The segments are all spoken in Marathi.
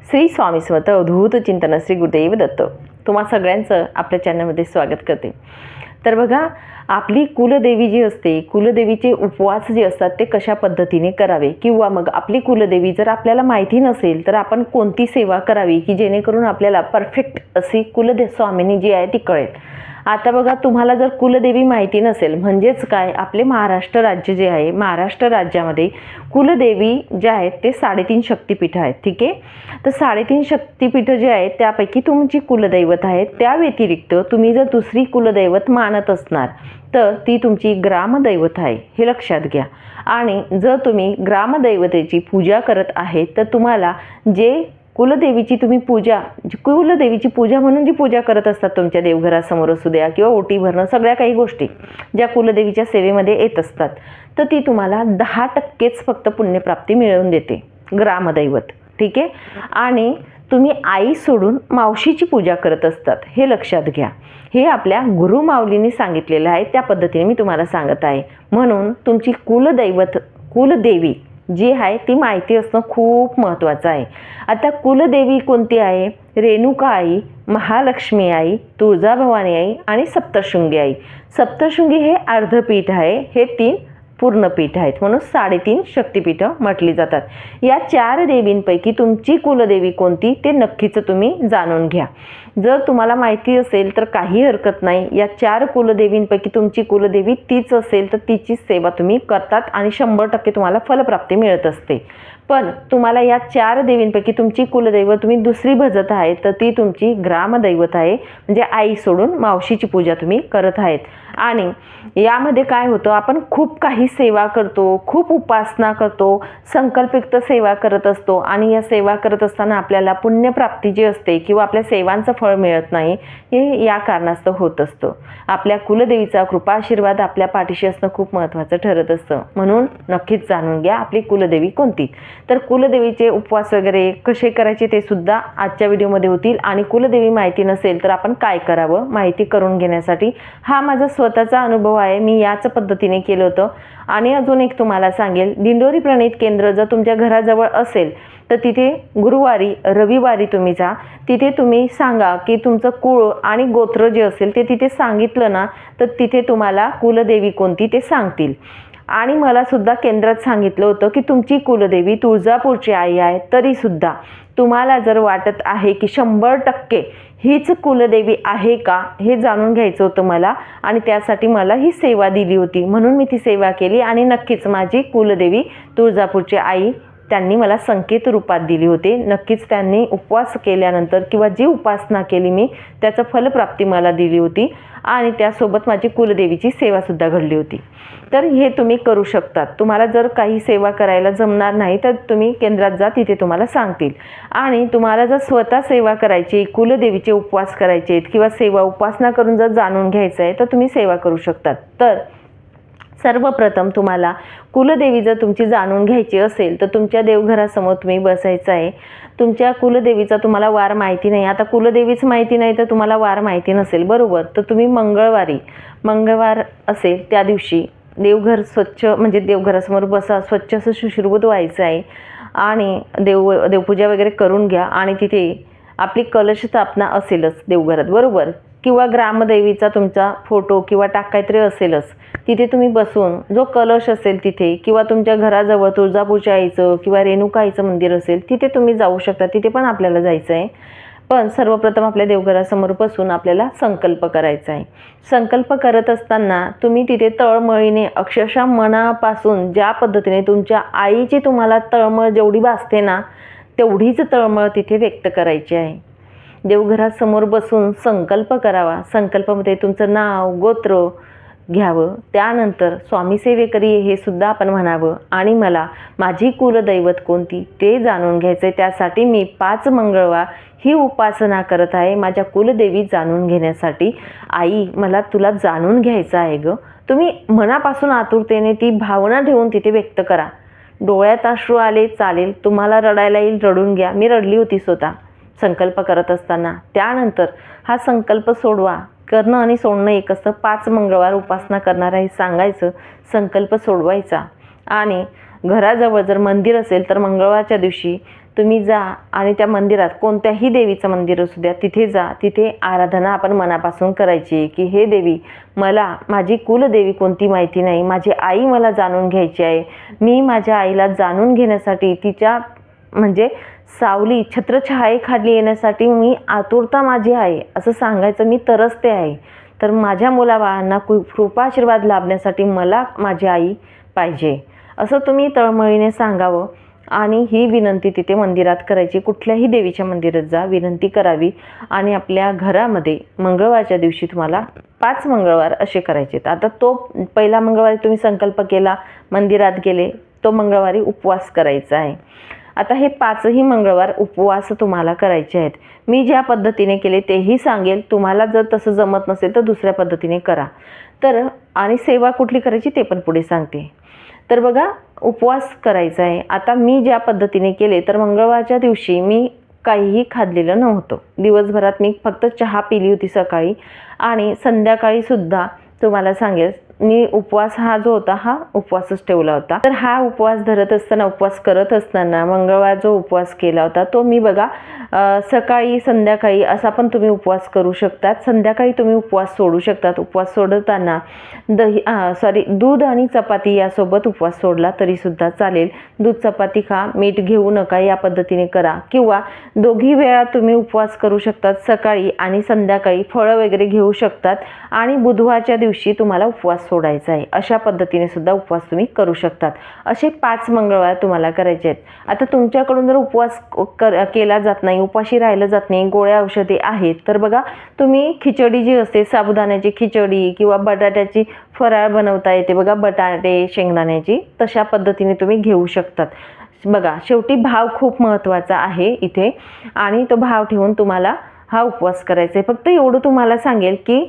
श्री स्वामी समर्थ अवधूत चिंतन श्री गुरुदेव दत्त तुम्हा सगळ्यांचं आपल्या चॅनलमध्ये स्वागत करते। तर बघा, आपली कुलदेवी जी असते, कुलदेवीचे उपवास जे असतात ते कशा पद्धतीने करावे, किंवा मग आपली कुलदेवी जर आपल्याला माहिती नसेल तर आपण कोणती सेवा करावी की जेणेकरून आपल्याला परफेक्ट अशी स्वामिनी जी आहे ती कळेल। आता बघा, तुम्हाला जर कुलदेवी माहिती नसेल म्हणजेच काय, आपले महाराष्ट्र राज्य जे आहे, महाराष्ट्र राज्यामध्ये कुलदेवी जे आहेत ते 3.5 शक्तिपीठ आहेत। ठीक आहे, तर 3.5 शक्तिपीठ जे आहेत त्यापैकी तुमची कुलदैवत आहे, त्या व्यतिरिक्त तुम्ही जर दुसरी कुलदैवत मानत असणार तर ती तुमची ग्रामदैवत आहे, हे लक्षात घ्या। आणि जर तुम्ही ग्रामदैवतेची पूजा करत आहे तर तुम्हाला जे कुलदेवीची तुम्ही पूजा, कुलदेवीची पूजा म्हणून जी पूजा करत असतात तुमच्या देवघरासमोर असू द्या किंवा ओटी भरणं, सगळ्या काही गोष्टी ज्या कुलदेवीच्या सेवेमध्ये येत असतात, तर ती तुम्हाला 10%च फक्त पुण्यप्राप्ती मिळवून देते ग्रामदैवत। ठीक आहे, आणि तुम्ही आई सोडून मावशीची पूजा करत असतात, हे लक्षात घ्या। हे आपल्या गुरुमाऊलींनी सांगितलेलं आहे, त्या पद्धतीने मी तुम्हाला सांगत आहे। म्हणून तुमची कुलदैवत, कुलदेवी जी आहे ती माहिती असणं खूप महत्त्वाचं आहे। आता कुलदेवी कोणती आहे? रेणुका आई, महालक्ष्मी आई, तुळजाभवानी आई आणि सप्तशृंगी आई। सप्तशृंगी हे अर्धपीठ आहे, हे 3 पूर्णपीठ आहेत, म्हणून 3.5 शक्तिपीठं म्हटली जातात। या 4 देवींपैकी तुमची कुलदेवी कोणती ते नक्कीच तुम्ही जाणून घ्या। जर तुम्हाला माहिती असेल तर काही हरकत नाही, या 4 कुलदेवींपैकी तुमची कुलदेवी तीच असेल तर तिची सेवा तुम्ही करतात आणि 100% तुम्हाला फलप्राप्ती मिळत असते। पण तुम्हाला या 4 देवींपैकी तुमची कुलदैवत तुम्ही दुसरी भजत आहे तर ती तुमची ग्रामदैवत आहे, म्हणजे आई सोडून मावशीची पूजा तुम्ही करत आहेत। आणि यामध्ये काय होतं, आपण खूप काही सेवा करतो, खूप उपासना करतो, संकल्पयुक्त सेवा करत असतो आणि या सेवा करत असताना आपल्याला पुण्यप्राप्ती जी असते किंवा आपल्या सेवांचं फळ मिळत नाही, हे या कारणास्तव होत असतं। आपल्या कुलदेवीचा कृपा आशीर्वाद आपल्या पाठीशी असणं खूप महत्त्वाचं ठरत असतं। म्हणून नक्कीच जाणून घ्या आपली कुलदेवी कोणती। तर कुलदेवीचे उपवास वगैरे कसे करायचे ते सुद्धा आजच्या व्हिडिओमध्ये होतील। आणि कुलदेवी माहिती नसेल तर आपण काय करावं माहिती करून घेण्यासाठी हा माझा स्वतःचा अनुभव आहे, मी याच पद्धतीने केलं होतं। आणि अजून एक तुम्हाला सांगेल, दिंडोरी प्रणीत केंद्र जर तुमच्या घराजवळ असेल तर तिथे गुरुवारी रविवारी तुम्ही जा, तिथे तुम्ही सांगा की तुमचं कुळ आणि गोत्र जे असेल ते तिथे सांगितलं ना तर तिथे तुम्हाला कुलदेवी कोणती ते सांगतील। आणि मला सुद्धा केंद्रात सांगितलं होतं की तुमची कुलदेवी तुळजापूरची आई आहे, तरीसुद्धा तुम्हाला जर वाटत आहे की 100% हीच कुलदेवी आहे का हे जाणून घ्यायचं होतं मला, आणि त्यासाठी मला ही सेवा दिली होती, म्हणून मी ती सेवा केली। आणि नक्कीच माझी कुलदेवी तुळजापूरची आई त्यांनी मला संकेत रूपात दिली होते। नक्कीच त्यांनी उपवास केल्यानंतर किंवा जी उपासना केली मी त्याचं फलप्राप्ती मला दिली होती, आणि त्यासोबत माझी कुलदेवीची सेवासुद्धा घडली होती। तर हे तुम्ही करू शकतात। तुम्हाला जर काही सेवा करायला जमणार नाही तर तुम्ही केंद्रात जा, तिथे तुम्हाला सांगतील। आणि तुम्हाला जर स्वतः सेवा करायची, कुलदेवीचे उपवास करायचे किंवा सेवा उपासना करून जर जाणून घ्यायचं आहे तर तुम्ही सेवा करू शकतात। तर सर्वप्रथम तुम्हाला कुलदेवी जर तुमची जाणून घ्यायची असेल तर तुमच्या देवघरासमोर तुम्ही बसायचं आहे। तुमच्या कुलदेवीचा तुम्हाला वार माहिती नाही, आता कुलदेवीच माहिती नाही तर तुम्हाला वार माहिती नसेल, बरोबर, तर तुम्ही मंगळवार असेल त्या दिवशी देवघर स्वच्छ, म्हणजे देवघरासमोर बसा, स्वच्छ असं सुशोभित व्हायचं आहे आणि देवपूजा वगैरे करून घ्या। आणि तिथे आपली कलश स्थापना असेलच देवघरात, बरोबर, किंवा ग्रामदेवीचा तुमचा फोटो किंवा काहीतरी असेलच, तिथे तुम्ही बसून जो कलश असेल तिथे, किंवा तुमच्या घराजवळ तुळजापूरच्या आईचं किंवा रेणुका आईचं मंदिर असेल तिथे तुम्ही जाऊ शकता, तिथे पण आपल्याला जायचं आहे। पण सर्वप्रथम आपल्या देवघरासमोर बसून आपल्याला संकल्प करायचा आहे। संकल्प करत असताना तुम्ही तिथे तळमळीने अक्षरशः मनापासून ज्या पद्धतीने तुमच्या आईची तुम्हाला तळमळ जेवढी भासते ना तेवढीच तळमळ तिथे व्यक्त करायची आहे। देवघरासमोर बसून संकल्प करावा, संकल्पामध्ये तुमचं नाव गोत्र घ्यावं, त्यानंतर स्वामी सेवेकरी हे सुद्धा आपण म्हणावं, आणि मला माझी कुलदैवत कोणती ते जाणून घ्यायचं आहे। त्यासाठी मी 5 मंगळवार ही उपासना करत आहे माझ्या कुलदेवी जाणून घेण्यासाठी। आई, मला तुला जाणून घ्यायचं आहे गं। तुम्ही मनापासून आतुरतेने ती भावना ठेवून तिथे व्यक्त करा। डोळ्यात अश्रू आले चालेल, तुम्हाला रडायला येईल रडून घ्या, मी रडली होती स्वतः संकल्प करत असताना। त्यानंतर हा संकल्प सोडवा, करणं आणि सोडणं एक असतं। 5 मंगळवार उपासना करणार आहे सांगायचं, संकल्प सोडवायचा, आणि घराजवळ जर मंदिर असेल तर मंगळवारच्या दिवशी तुम्ही जा आणि त्या मंदिरात, कोणत्याही देवीचं मंदिर असू द्या, तिथे जा. तिथे आराधना आपण मनापासून करायची की हे देवी, मला माझी कुलदेवी कोणती माहिती नाही, माझी आई मला जाणून घ्यायची आहे. मी माझ्या आईला जाणून घेण्यासाठी, तिच्या म्हणजे सावली छत्रछायेखाली येण्यासाठी मी आतुरता माझी आहे असं सांगायचं. मी तरसते आहे. तर माझ्या मुलाबाळांना कृपाशीर्वाद लाभण्यासाठी मला माझी आई पाहिजे असं तुम्ही तळमळीने सांगावं. आणि ही विनंती तिथे मंदिरात करायची. कुठल्याही देवीच्या मंदिरात जा, विनंती करावी. आणि आपल्या घरामध्ये मंगळवारच्या दिवशी तुम्हाला 5 मंगळवार असे करायचे. आता तो पहिला मंगळवारी तुम्ही संकल्प केला, मंदिरात गेले, तो मंगळवारी उपवास करायचा आहे. आता हे 5ही मंगळवार उपवास तुम्हाला करायचे आहेत. मी ज्या पद्धतीने केले तेही सांगेल. तुम्हाला जर तसं जमत नसेल तर दुसऱ्या पद्धतीने करा. तर आणि सेवा कुठली करायची ते पण पुढे सांगते. तर बघा, उपवास करायचा आहे. आता मी ज्या पद्धतीने केले, तर मंगळवारच्या दिवशी मी काहीही खाल्लेलं नव्हतं. दिवसभरात मी फक्त चहा पिली होती सकाळी, आणि संध्याकाळीसुद्धा तुम्हाला सांगेल मी उपवास हा जो होता हा उपवासच ठेवला होता. तर हा उपवास धरत असताना, उपवास करत असताना मंगळवार जो उपवास केला होता तो मी बघा सकाळी संध्याकाळी असा पण तुम्ही उपवास करू शकतात. संध्याकाळी तुम्ही उपवास सोडू शकतात. उपवास सोडताना दूध आणि चपाती यासोबत उपवास सोडला तरीसुद्धा चालेल. दूध चपाती खा, मीठ घेऊ नका, या पद्धतीने करा. किंवा दोघी वेळा तुम्ही उपवास करू शकतात, सकाळी आणि संध्याकाळी. फळं वगैरे घेऊ शकतात. आणि बुधवारच्या दिवशी तुम्हाला उपवास सोडायचा आहे. अशा पद्धतीने सुद्धा उपवास तुम्ही करू शकतात. असे 5 मंगळवार तुम्हाला करायचे आहेत. आता तुमच्याकडून जर उपवास केला जात नाही, उपाशी राहिलं जात नाही, गोळ्या औषधे आहेत, तर बघा तुम्ही खिचडी जी असते, साबुदाण्याची खिचडी किंवा बटाट्याची फराळ बनवता येते बघा, बटाटे शेंगदाण्याची, तशा पद्धतीने तुम्ही घेऊ शकतात. बघा, शेवटी भाव खूप महत्त्वाचा आहे इथे, आणि तो भाव ठेवून तुम्हाला हा उपवास करायचा आहे. फक्त एवढं तुम्हाला सांगेल की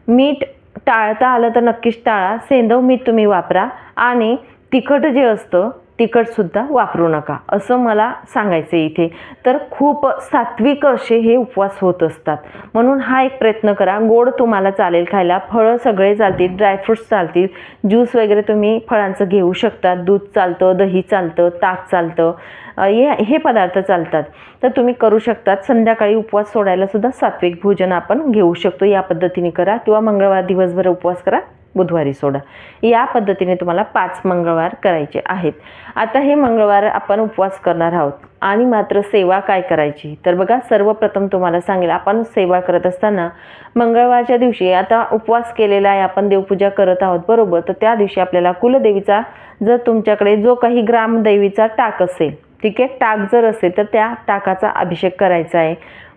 मीठ टाळता आलं तर नक्कीच टाळा. सेंधव मीठ तुम्ही वापरा. आणि तिखट जे असतं तिखटसुद्धा वापरू नका असं मला सांगायचं आहे इथे. तर खूप सात्विक असे हे उपवास होत असतात. म्हणून हा एक प्रयत्न करा. गोड तुम्हाला चालेल खायला, फळं सगळे चालतील, ड्रायफ्रूट्स चालतील, ज्यूस वगैरे तुम्ही फळांचं घेऊ शकता. दूध चालतं, दही चालतं, ताक चालतं, हे पदार्थ चालतात. तर तुम्ही करू शकतात. संध्याकाळी उपवास सोडायला सुद्धा सात्विक भोजन आपण घेऊ शकतो. या पद्धतीने करा. किंवा मंगळवार दिवसभर उपवास करा, बुधवारी सोडा. या पद्धतीने तुम्हाला 5 मंगळवार करायचे आहेत. आता हे मंगळवार आपण उपवास करणार आहोत. आणि मात्र सेवा काय करायची, तर बघा सर्वप्रथम तुम्हाला सांगेल, आपण सेवा करत असताना मंगळवारच्या दिवशी, आता उपवास केलेला आहे, आपण देवपूजा करत आहोत बरोबर, तर त्या दिवशी आपल्याला कुलदेवीचा, जर तुमच्याकडे जो काही ग्रामदेवीचा टाक असेल, ठीक आहे, टाक जर असेल तर त्या टाकाचा अभिषेक करायचा आहे.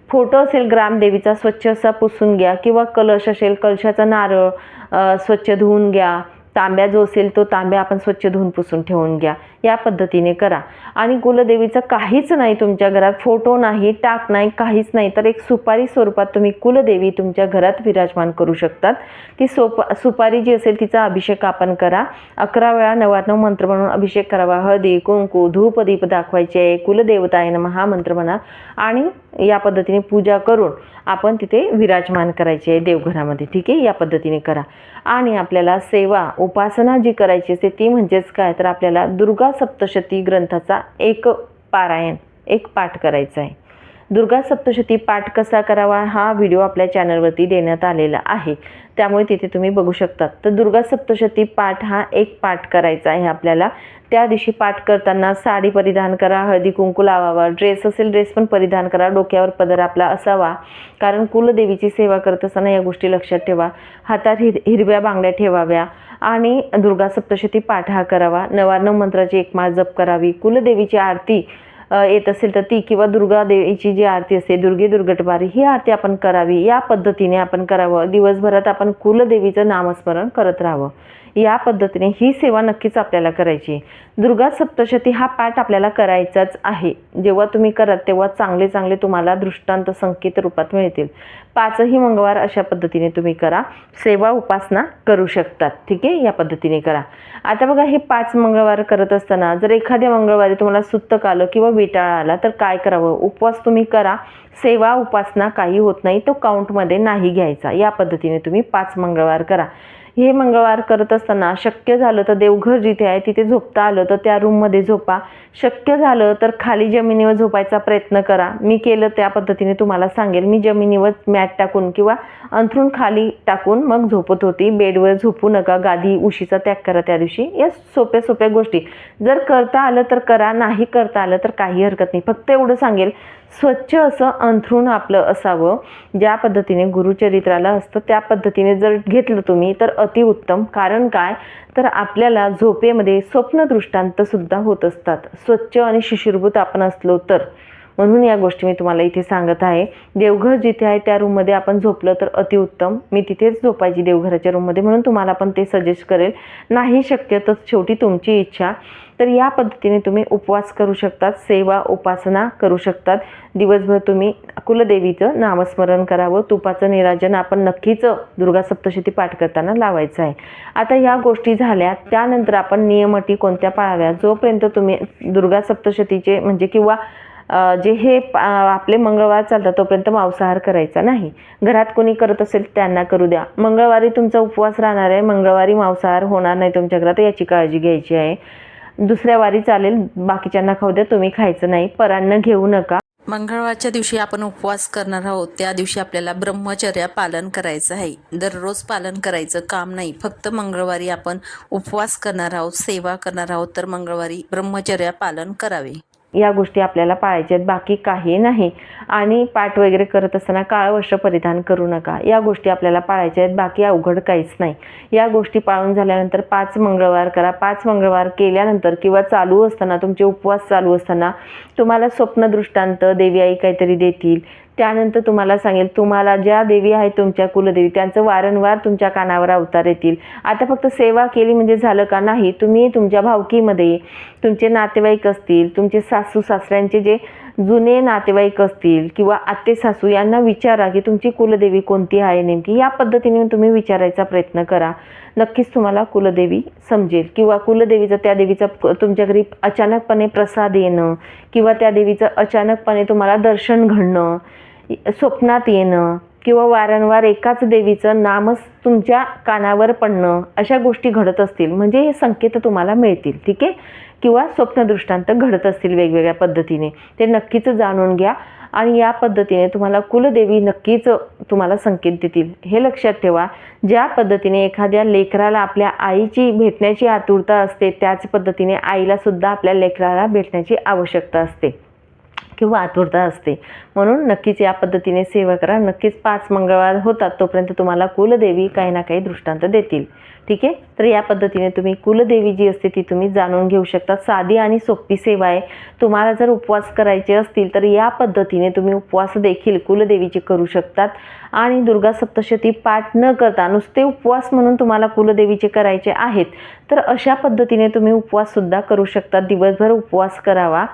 फोटो असेल ग्रामदेवीचा, स्वच्छ असा पुसून घ्या. किंवा कलश असेल, कलशाचा नारळ स्वच्छ धुवून घ्या. तांब्या जो असेल तो तांब्या आपण स्वच्छ धुवून पुसून ठेवून घ्या. या पद्धतीने करा. आणि कुलदेवीचं काहीच नाही तुमच्या घरात, फोटो नाही, टाक नाही, काहीच नाही, तर एक सुपारी स्वरूपात तुम्ही कुलदेवी तुमच्या घरात विराजमान करू शकतात. ती सुपारी जी असेल तिचा अभिषेक आपण करा. 11 वेळा 99 मंत्र म्हणून अभिषेक करावा. हळदी, कुंकू, धूप, दीप दाखवायचे. कुलदेवताय नमः हा मंत्र म्हणा. आणि या पद्धतीने पूजा करून आपण तिथे विराजमान करायचे आहे देवघरामध्ये. ठीक आहे, या पद्धतीने करा. आणि आपल्याला सेवा उपासना जी करायची असते ती म्हणजेच काय, तर आपल्याला दुर्गा सप्तशती ग्रंथाचा एक पाठ करायचा आहे. दुर्गा सप्तशती पाठ कसा करावा हा व्हिडिओ आपल्या चॅनलवरती देण्यात आलेला आहे, त्यामुळे तिथे तुम्ही बघू शकता. तर दुर्गा सप्तशती पाठ हा एक पाठ करायचा आहे आपल्याला. त्या दिवशी पाठ करताना साडी परिधान करा, हळदी कुंकू लावावा, ड्रेस असेल ड्रेस पण परिधान करा, डोक्यावर पदर आपला असावा, कारण कुलदेवीची सेवा करत असताना या गोष्टी लक्षात ठेवा. हातात हिरव्या बांगड्या ठेवाव्या आणि दुर्गा सप्तशती पाठ हा करावा. 99 मंत्राची एक माळ जप करावी. कुलदेवीची आरती येत असेल तर ती, किंवा दुर्गा देवीची जी आरती असते, दुर्गे दुर्गटवारी, ही आरती आपण करावी. या पद्धतीने आपण करावं. दिवसभरात आपण कुलदेवीचं नामस्मरण करत राहावं. या पद्धतीने ही सेवा नक्कीच आपल्याला करायची. दुर्गा सप्तशती हा पाठ आपल्याला करायचाच आहे. जेव्हा तुम्ही कराल तेव्हा चांगले चांगले तुम्हाला दृष्टांत संकेत रूपात मिळतील. 5ही मंगळवार अशा पद्धतीने तुम्ही करा. सेवा उपासना करू शकतात. ठीक आहे, या पद्धतीने करा. आता बघा, हे 5 मंगळवार करत असताना जर एखाद्या मंगळवारी तुम्हाला सुतक आलं किंवा विटाळा आला तर काय करावं? उपवास तुम्ही करा. सेवा उपासना काही होत नाही, तो काउंटमध्ये नाही घ्यायचा. या पद्धतीने तुम्ही 5 मंगळवार करा. हे मंगळवार करत असताना शक्य झालं तर देवघर जिथे आहे तिथे झोपता आलं तर त्या रूममध्ये झोपा. शक्य झालं तर खाली जमिनीवर झोपायचा प्रयत्न करा. मी केलं त्या पद्धतीने तुम्हाला सांगेल. मी जमिनीवर मॅट टाकून किंवा अंथरूण खाली टाकून मग झोपत होती. बेडवर झोपू नका, गादी उशीचा त्याग करा त्या दिवशी. या सोप्या सोप्या गोष्टी जर करता आलं तर करा, नाही करता आलं तर काही हरकत नाही. फक्त एवढं सांगेल, स्वच्छ असं अंथरूण आपलं असावं. ज्या पद्धतीने गुरुचरित्राला असतं त्या पद्धतीने जर घेतलं तुम्ही तर अतिउत्तम. कारण काय तर आपल्याला झोपेमध्ये स्वप्नदृष्टांत सुद्धा होत असतात, स्वच्छ आणि शिशिरभूत आपण असलो तर. म्हणून या गोष्टी मी तुम्हाला इथे सांगत आहे. देवघर जिथे आहे त्या रूममध्ये आपण झोपलं तर अतिउत्तम. मी तिथेच झोपायची देवघराच्या रूममध्ये, म्हणून तुम्हाला पण ते सजेस्ट करेल. नाही शक्य तर शेवटी तुमची इच्छा. तर या पद्धतीने तुम्ही उपवास करू शकतात, सेवा उपासना करू शकतात. दिवसभर तुम्ही कुलदेवीचं नामस्मरण करावं. तुपाचं निराजन आपण नक्कीच दुर्गा सप्तशती पाठ करताना लावायचं आहे. आता ह्या गोष्टी झाल्या, त्यानंतर आपण नियम अटी कोणत्या पाळाव्या. जोपर्यंत तुम्ही दुर्गा सप्तशतीचे म्हणजे किंवा जे हे आपले मंगळवार चालतात तोपर्यंत मांसाहार करायचा नाही. घरात कोणी करत असेल त्यांना करू द्या. मंगळवारी तुमचा उपवास राहणार आहे, मंगळवारी मांसाहार होणार नाही तुमच्या घरात, याची काळजी घ्यायची आहे. दुसऱ्या वारी चालेल, बाकीच्यांना खाऊ द्या, तुम्ही खायचं नाही. परान्न घेऊ नका. मंगळवारच्या दिवशी आपण उपवास करणार आहोत, त्या दिवशी आपल्याला ब्रह्मचर्या पालन करायचं आहे. दररोज पालन करायचं काम नाही. फक्त मंगळवारी आपण उपवास करणार आहोत, सेवा करणार आहोत, तर मंगळवारी ब्रह्मचर्या पालन करावे. या गोष्टी आपल्याला पाळायच्या आहेत, बाकी काही नाही. आणि पाठ वगैरे करत असताना काळं वस्त्र परिधान करू नका. या गोष्टी आपल्याला पाळायच्या आहेत, बाकी अवघड काहीच नाही. या गोष्टी पाळून झाल्यानंतर 5 मंगळवार करा. 5 मंगळवार केल्यानंतर किंवा चालू असताना, तुमचे उपवास चालू असताना तुम्हाला स्वप्नदृष्टांत देवी आई काहीतरी देतील. त्यानंतर तुम्हाला सांगेल, तुम्हाला ज्या देवी आहेत तुमच्या कुलदेवी त्यांचं वारंवार तुमच्या कानावर अवतार येतील. आता फक्त सेवा केली म्हणजे झालं का? नाही. तुम्ही तुमच्या भावकीमध्ये तुमचे नातेवाईक असतील, तुमचे सासू सासऱ्यांचे जे जुने नातेवाईक असतील किंवा आत्ते सासू, यांना विचारा की तुमची कुलदेवी कोणती आहे नेमकी. या पद्धतीने तुम्ही विचारायचा प्रयत्न करा. नक्कीच तुम्हाला कुलदेवी समजेल. किंवा कुलदेवीचा, त्या देवीचा तुमच्या घरी अचानकपणे प्रसाद येणं किंवा त्या देवीचं अचानकपणे तुम्हाला दर्शन घडणं, स्वप्नात येणं किंवा वारंवार एकाच देवीचं नामच तुमच्या कानावर पडणं, अशा गोष्टी घडत असतील म्हणजे हे संकेत तुम्हाला मिळतील. ठीक आहे. किंवा स्वप्नदृष्टांत घडत असतील वेगवेगळ्या पद्धतीने, ते नक्कीच जाणून घ्या. आणि या पद्धतीने तुम्हाला कुलदेवी नक्कीच तुम्हाला संकेत देतील. हे लक्षात ठेवा. ज्या पद्धतीने एखाद्या लेकराला आपल्या आईची भेटण्याची आतुरता असते, त्याच पद्धतीने आईला सुद्धा आपल्या लेकराला भेटण्याची आवश्यकता असते किंवा आतुरता असते. म्हणून नक्कीच या पद्धतीने सेवा करा. नक्कीच 5 मंगळवार होतात तोपर्यंत तुम्हाला कुलदेवी काही ना काही दृष्टांत देतील. ठीक आहे. तर या पद्धतीने तुम्ही कुलदेवी जी असते ती तुम्ही जाणून घेऊ शकता. साधी आणि सोपी सेवा आहे. तुम्हाला जर उपवास करायचे असतील तर या पद्धतीने तुम्ही उपवास देखील कुलदेवीचे करू शकतात. आणि दुर्गा सप्तशती पाठ न करता नुसते उपवास म्हणून तुम्हाला कुलदेवीचे करायचे आहेत तर अशा पद्धतीने तुम्ही उपवाससुद्धा करू शकता. दिवसभर उपवास करावा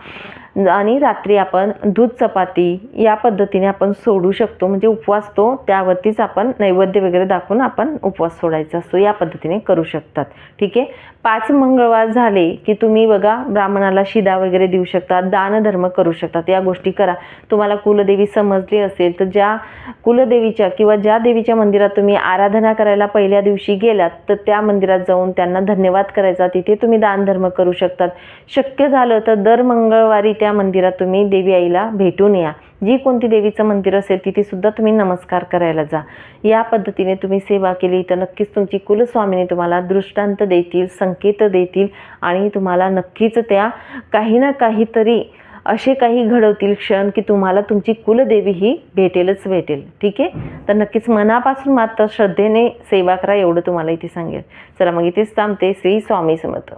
आणि रात्री आपण दूध चपाती या पद्धतीने आपण सोडू शकतो. म्हणजे उपवास तो त्यावरतीच आपण नैवेद्य वगैरे दाखवून आपण उपवास सोडायचा असतो. या पद्धतीने करू शकतात. ठीक आहे. 5 मंगळवार झाले की तुम्ही बघा ब्राह्मणाला शिदा वगैरे देऊ शकता, दानधर्म करू शकतात. या गोष्टी करा. तुम्हाला कुलदेवी समजली असेल तर ज्या कुलदेवीच्या किंवा ज्या देवीच्या मंदिरात तुम्ही आराधना करायला पहिल्या दिवशी गेलात तर त्या मंदिरात जाऊन त्यांना धन्यवाद करायचा. तिथे तुम्ही दानधर्म करू शकतात. शक्य झालं तर दर मंगळवारी त्या मंदिरात तुम्ही देवी आईला भेटून या. जी कोणती देवीचं मंदिर असेल तिथे सुद्धा तुम्ही नमस्कार करायला जा. या पद्धतीने तुम्ही सेवा केली तर नक्कीच तुमची कुलस्वामिनी तुम्हाला दृष्टांत देतील, संकेत देतील आणि तुम्हाला नक्कीच त्या काही ना काहीतरी असे काही घडवतील क्षण की तुम्हाला तुमची कुलदेवी ही भेटेलच भेटेल. ठीक आहे. तर नक्कीच मनापासून मात्र श्रद्धेने सेवा करा, एवढं तुम्हाला इथे सांगेल. चला मग इथेच थांबते. श्री स्वामी समर्थ.